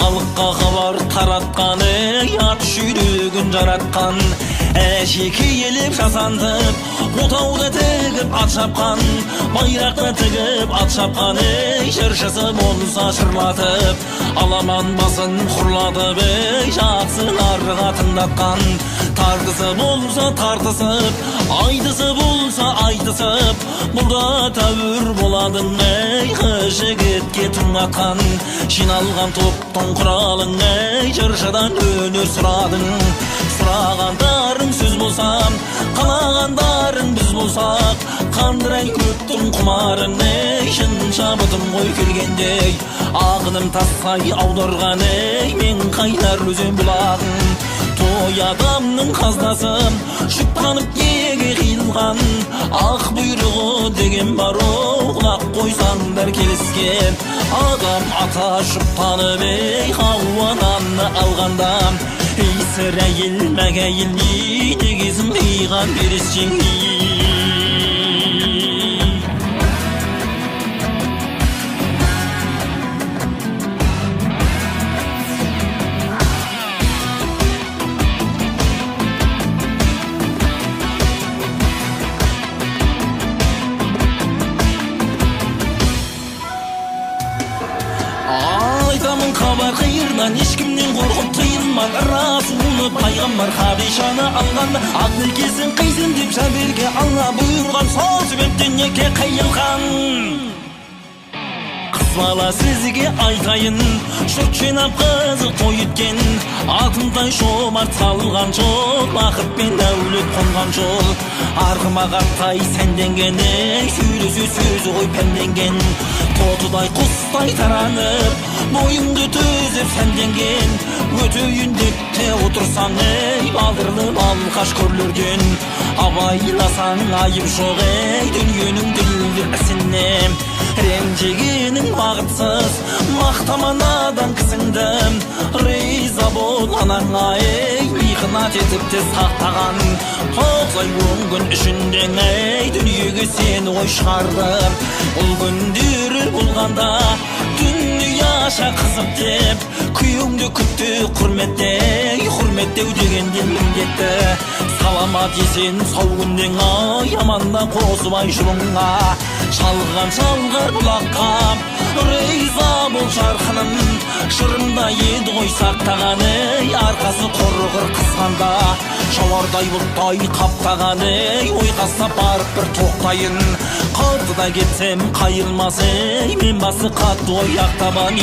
халыққа хабар таратқан ат жүйрігін жаратқан әшеке еліп жасантып отауды тігіп ат шапқан байрақты тігіп ат шапқан жыршысы болса шырлатып аламан басын құрлатып жақсыларға тыңдатқан тартысы болса тартысып айтысы болса айтысып бұлда тәуір боладың жігітке тұңатқан жиналған топтың құралың жыршыдан өнер сұрадың сұрағандарың сөз болсам қалағандарың біз болсақ қандырай көптің құмарын шын шабытым ғой келгендей ағыным тастай аударған мен қайнар өзен бұлағың той адамның қазынасы шұқтанып неге қиылған ақ бұйрығы деген бар құлақ қойсаңдар келіскен адам ата шұқтанып хауадан алғанда сірә елмәгәйіл негізін қиған бересің айтамын хабар қиырдан ешкімнен қорқып тыйылман расулы пайғамбар хадишаны алғанда ақ некесін қисын деп жәберге алла бұйырған сол себептен неке қиылған қыз бала сізге айтайын жұрт жинап қызы той еткен атымтай шомарт салған жол бақыт пен дәулет қонған жол арғымағаттай сәнденген сөйлесу сөзі ғой пәнденген тотыдай құстай таранып бойыңды төзіп сәнденген өтейін деп те отырсаң балдырлы балқаш көрлерден абайласаң айып жоқ дүниенің дүлді ісіне ренжігенің бақытсыз мақтаманадан кісіңді риза бол анаңа михнат етіп те сақтаған тоғыз он күн ішінде дүниеге сені ой шығарды бұл күндері болғанда дүнияша қызық деп күйеуіңді күтті құрметтеу дегенден міндетті саламат есен сау күнден аманда қосыбай жұлыңа шалған шалғар бұлаққа риза бол жарқыным шырында еді ғой сақтаған арқасы құрғыр қызғанда шауардай бұлттай қаптаған ойқасына барып бір тоқтайын қалтыда кетсем қайылмас мен басы қатты ой ақтабан